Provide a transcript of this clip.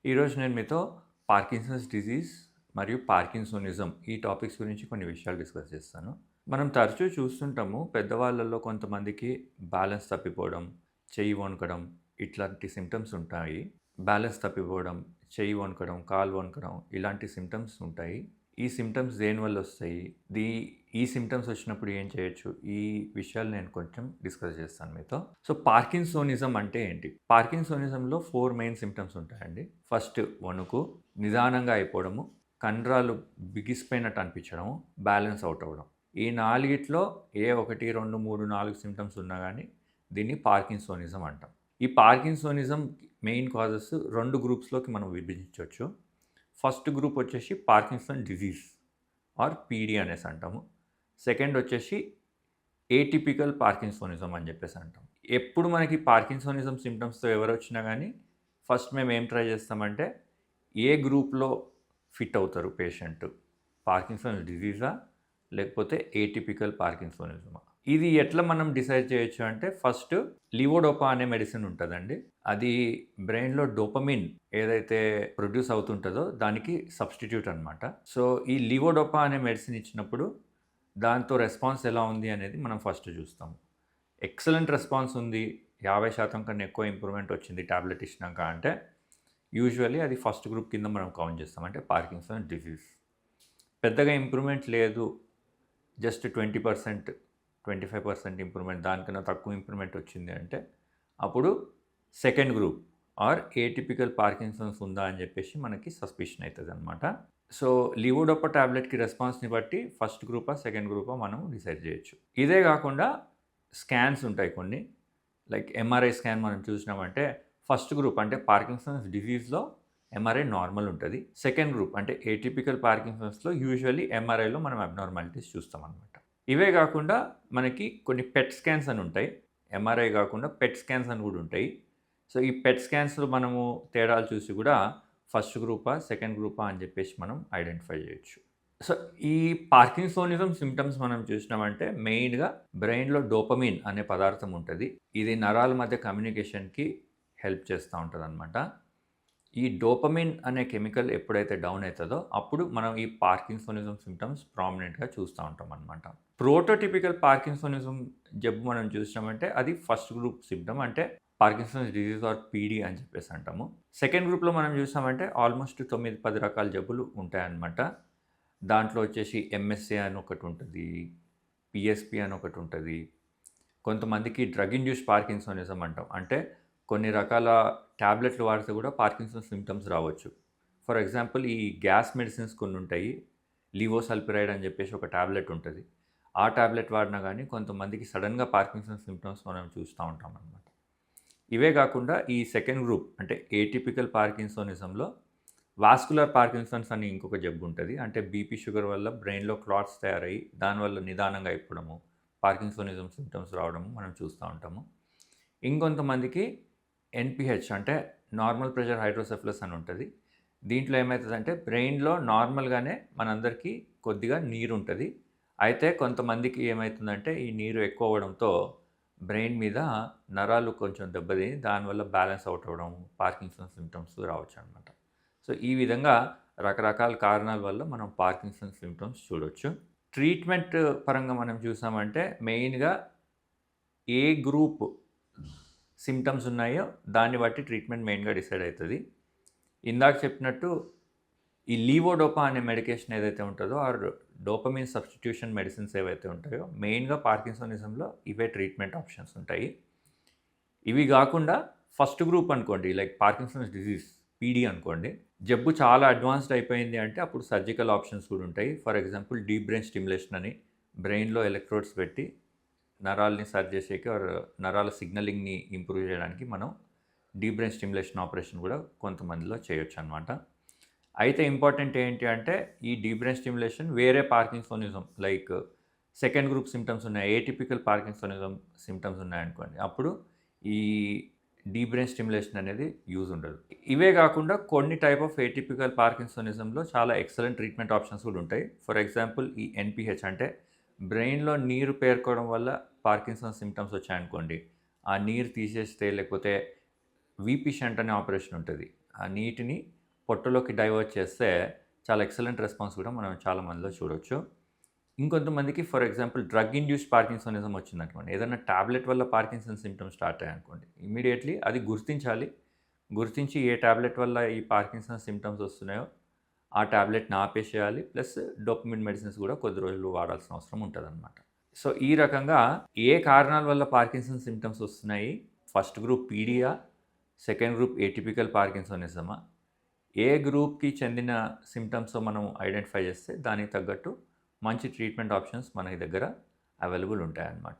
ఈరోజు నేను మీతో పార్కిన్సన్స్ డిజీజ్ మరియు పార్కిన్సోనిజం ఈ టాపిక్స్ గురించి కొన్ని విషయాలు డిస్కస్ చేస్తాను. మనం తరచూ చూస్తుంటాము పెద్దవాళ్ళలో కొంతమందికి బ్యాలెన్స్ తప్పిపోవడం, చెయ్యి వణకడం ఇట్లాంటి సింప్టమ్స్ ఉంటాయి. బ్యాలెన్స్ తప్పిపోవడం, చెయ్యి వణకడం, కాలు వణకడం ఇలాంటి సింప్టమ్స్ ఉంటాయి. ఈ సింప్టమ్స్ దేనివల్ల వస్తాయి? ఈ సింప్టమ్స్ వచ్చినప్పుడు ఏం చేయొచ్చు? ఈ విషయాలు నేను కొంచెం డిస్కస్ చేస్తాను మీతో. సో, పార్కిన్సోనిజం అంటే ఏంటి? పార్కిన్సోనిజంలో 4 మెయిన్ సింప్టమ్స్ ఉంటాయండి. ఫస్ట్ వణుకు, నిదానంగా అయిపోవడము, కండరాలు బిగిసిపోయినట్టు అనిపించడము, బ్యాలెన్స్ అవుట్ అవ్వడం. ఈ నాలుగిట్లో ఏ 1, 2, 3, 4 సింప్టమ్స్ ఉన్నా గానీ దీన్ని పార్కిన్సోనిజం అంటాం. ఈ పార్కిన్సోనిజం మెయిన్ కాజెస్ 2 గ్రూప్స్‌లోకి మనం విభజించొచ్చు. ఫస్ట్ గ్రూప్ వచ్చేసి పార్కిన్సన్ డిజీజ్ ఆర్ పీడీ అనేసి అంటాము. సెకండ్ వచ్చేసి ఏటిపికల్ పార్కిన్సోనిజం అని చెప్పేసి అంటాం. ఎప్పుడు మనకి పార్కిన్సోనిజం సింప్టమ్స్‌తో ఎవరొచ్చినా గానీ ఫస్ట్ మేము ఏం ట్రై చేస్తామంటే ఏ గ్రూప్‌లో ఫిట్ అవుతారు పేషెంట్. పార్కిన్సన్స్ డిజీజా? లేకపోతే ఏటిపికల్ పార్కిన్సోనిజమా? ఇది ఎట్లా మనం డిసైడ్ చేయొచ్చు అంటే ఫస్ట్ లివోడోపా అనే మెడిసిన్ ఉంటదండి. అది బ్రెయిన్‌లో డోపమిన్ ఏదైతే ప్రొడ్యూస్ అవుతుంటదో దానికి సబ్‌స్టిట్యూట్ అనమాట. సో, ఈ లివోడోపా అనే మెడిసిన్ ఇచ్చినప్పుడు దాంతో రెస్పాన్స్ ఎలా ఉంది అనేది మనం ఫస్ట్ చూస్తాం. ఎక్సలెంట్ రెస్పాన్స్ ఉంది. 50% కన్నా ఎక్కువ ఇంప్రూవ్‌మెంట్ వచ్చింది టాబ్లెట్ ఇచ్చినాక అంటే యూజువల్లీ అది ఫస్ట్ గ్రూప్ కింద మనం కౌంట్ చేస్తాం. అంటే పార్కిన్సన్ డిసీజ్. పెద్దగా ఇంప్రూవ్‌మెంట్ లేదు. జస్ట్ 20%, 25% ఇంప్రూవ్‌మెంట్ దానికన్నా తక్కువ ఇంప్రూవ్‌మెంట్ వచ్చింది అంటే అప్పుడు second group or atypical Parkinson's ఉందా అని చెప్పేసి మనకి సస్పిషన్ అయితదనమాట. సో, లివోడోపా టాబ్లెట్‌కి రెస్పాన్స్‌ని బట్టి ఫస్ట్ గ్రూపా, సెకండ్ గ్రూపా మనం డిసైడ్ చేయొచ్చు. ఇదే కాకుండా స్కాన్స్ ఉంటాయి కొన్ని. లైక్ ఎంఆర్ఐ స్కాన్ మనం చూసినామంటే ఫస్ట్ గ్రూప్ అంటే పార్కిన్సన్స్ డిసీజ్‌లో ఎంఆర్ఐ నార్మల్ ఉంటది. సెకండ్ గ్రూప్ అంటే ఏటిపికల్ పార్కిన్సన్స్‌లో యూజువల్లీ ఎంఆర్ఐలో మనం అబ్నార్మాలిటీస్ చూస్తామనమాట. ఇవే కాకుండా మనకి కొన్ని పెట్ స్కాన్స్ అని ఉంటాయి. ఎంఆర్ఐ కాకుండా పెట్ స్కాన్స్ అని కూడా ఉంటాయి. సో, ఈ పెట్ స్కాన్స్‌లో మనము తేడాలు చూసి కూడా ఫస్ట్ గ్రూపా, సెకండ్ గ్రూపా అని చెప్పేసి మనం ఐడెంటిఫై చేయొచ్చు. సో, ఈ పార్కిన్సోనిజం సింప్టమ్స్ మనం చూసినామంటే మెయిన్‌గా బ్రెయిన్‌లో డోపమిన్ అనే పదార్థం ఉంటది. ఇది నరాల మధ్య కమ్యూనికేషన్‌కి హెల్ప్ చేస్తా ఉంటదనమాట. ఈ డోపమిన్ అనే కెమికల్ ఎప్పుడైతే డౌన్ అయితదో అప్పుడు మనం ఈ పార్కిన్సోనిజం సింప్టమ్స్ ప్రామినెంట్‌గా చూస్తా ఉంటామనమాట. ప్రోటోటిపికల్ పార్కిన్సోనిజం జబ్బు మనం చూసినామంటే అది ఫస్ట్ గ్రూప్ సింప్టమ్ అంటే పార్కిన్సన్స్ డిసీజ్ ఆర్ పీడీ అని చెప్పేసి అంటాము. సెకండ్ గ్రూప్‌లో మనం చూసామంటే ఆల్మోస్ట్ 9, 10 రకాల జబ్బులు ఉంటాయన్నమాట. దాంట్లో వచ్చేసి ఎంఎస్ఏ అని ఒకటుంటది. పీఎస్‌పీ అని ఒకటుంటది. కొంతమందికి డ్రగ్ ఇండ్యూస్డ్ పార్కిన్సోనిజం అంటాం. అంటే కొన్ని రకాల టాబ్లెట్లు వాడితే కూడా పార్కిన్సన్ సింప్టమ్స్ రావచ్చు. ఫర్ ఎగ్జాంపుల్ ఈ గ్యాస్ మెడిసిన్స్ కొన్ని ఉంటాయి. లివోసల్పిరైడ్ అని చెప్పేసి ఒక టాబ్లెట్ ఉంటది. ఆ టాబ్లెట్ వాడినా గానీ కొంతమందికి సడెన్‌గా పార్కిన్సన్ సింప్టమ్స్ మనం చూస్తా ఉంటామనమాట. ఇవే కాకుండా ఈ సెకండ్ గ్రూప్ అంటే ఏటిపికల్ పార్కిన్సోనిజంలో వాస్కులర్ పార్కిన్సన్స్ అని ఇంకొక జబ్బు ఉంటది. అంటే బీపీ, షుగర్ వల్ల బ్రెయిన్‌లో క్లాట్స్ తయారయ్యి దానివల్ల నిదానంగా అయిపోవడము, పార్కిన్సోనిజం సింప్టమ్స్ రావడము మనం చూస్తా ఉంటాము. ఇంకొంతమందికి ఎన్‌పీహెచ్ అంటే నార్మల్ ప్రెషర్ హైడ్రోసెఫలస్ అని ఉంటది. దీంట్లో ఏమైతదంటే బ్రెయిన్‌లో నార్మల్‌గానే మనందరికీ కొద్దిగా నీరుంటది. అయితే కొంతమందికి ఏమైతుందంటే ఈ నీరు ఎక్కువ అవ్వడంతో బ్రెయిన్ మీద నరాలు కొంచెం దెబ్బతిని దానివల్ల బ్యాలెన్స్ అవుట్ అవ్వడం, పార్కిన్సన్ సింప్టమ్స్ రావచ్చనమాట. సో, ఈ విధంగా రకరకాల కారణాల వల్ల మనం పార్కిన్సన్ సింప్టమ్స్ చూడొచ్చు. ట్రీట్మెంట్ పరంగా మనం చూసామంటే మెయిన్‌గా ఏ గ్రూప్ సింప్టమ్స్ ఉన్నాయో దాన్ని బట్టి ట్రీట్మెంట్ మెయిన్‌గా డిసైడ్ అయితది. ఇందాక చెప్పినట్టు ఈ లీవోడోపా అనే మెడికేషన్ ఏదైతే ఉంటదో ఆర్ డోపమిన్ సబ్‌స్టిట్యూషన్ మెడిసిన్స్ ఏవైతే ఉంటాయో మెయిన్‌గా పార్కిన్సోనిజంలో ఇవే ట్రీట్మెంట్ ఆప్షన్స్ ఉంటాయి. ఇవి గాకుండా ఫస్ట్ గ్రూప్ అనుకోండి లైక్ పార్కిన్సన్స్ డిసీజ్ పీడీ అనుకోండి. జబ్బు చాలా అడ్వాన్స్డ్ అయిపోయింది అంటే అప్పుడు సర్జికల్ ఆప్షన్స్ కూడా ఉంటాయి. For example deep brain stimulation అని బ్రెయిన్‌లో ఎలక్ట్రోడ్స్ పెట్టి నరాల్ని సరి చేసేకి ఆర్ నరాల సిగ్నలింగ్‌ని ఇంప్రూవ్ చేయడానికి మనం డీప్ బ్రెయిన్ స్టిమ్యులేషన్ ఆపరేషన్ కూడా కొంతమందిలో చేయొచ్చనమాట. అయితే ఇంపార్టెంట్ ఏంటి అంటే ఈ డీప్ బ్రెయిన్ స్టిమ్యులేషన్ వేరే parkinsonism like second group symptoms ఉన్నాయి. ఏటిపికల్ పార్కిన్సోనిజం సింప్టమ్స్ ఉన్నాయనుకోండి. అప్పుడు ఈ డీప్ బ్రెయిన్ స్టిమ్యులేషన్ అనేది యూజ్ ఉండదు. ఇవే కాకుండా కొన్ని టైప్ ఆఫ్ ఏటిపికల్ పార్కిన్సోనిజంలో చాలా ఎక్సలెంట్ ట్రీట్మెంట్ ఆప్షన్స్ కూడా ఉంటాయి. ఫర్ ఎగ్జాంపుల్ ఈ ఎన్‌పీహెచ్ అంటే బ్రెయిన్‌లో నీరు పేరుకోవడం వల్ల పార్కిన్సన్ సింప్టమ్స్ వచ్చాయనుకోండి. ఆ నీరు తీసేస్తే లేకపోతే వీపీ షంట్ అనే ఆపరేషన్ ఉంటది. ఆ నీటిని పొట్టలోకి డైవర్ట్ చేస్తే చాలా ఎక్సలెంట్ రెస్పాన్స్ కూడా మనం చాలా మందిలో చూడొచ్చు. ఇంకొంతమందికి for example drug induced parkinsonism వచ్చిందనుకోండి. ఏదైనా టాబ్లెట్ వల్ల పార్కిన్సన్ సింప్టమ్స్ స్టార్ట్ అయ్యాయనుకోండి. ఇమ్మీడియేట్‌లీ అది గుర్తించాలి. గుర్తించి ఏ టాబ్లెట్ వల్ల ఈ పార్కిన్సన్ సింప్టమ్స్ వస్తున్నాయో ఆ టాబ్లెట్‌ని ఆపేసేయాలి. ప్లస్ డోపమైన్ మెడిసిన్స్ కూడా కొద్ది రోజులు వాడాల్సిన అవసరం ఉంటదనమాట. సో, ఈ రకంగా ఏ కారణాల వల్ల పార్కిన్సన్ సింప్టమ్స్ వస్తున్నాయి? ఫస్ట్ గ్రూప్ పీడీయా? సెకండ్ గ్రూప్ ఏటిపికల్ పార్కిన్సోనిజమా? ఏ గ్రూప్‌కి చెందిన సింప్టమ్సో మనం ఐడెంటిఫై చేస్తే దానికి తగ్గట్టు మంచి ట్రీట్మెంట్ ఆప్షన్స్ మన దగ్గర అవైలబుల్ ఉంటాయన్నమాట.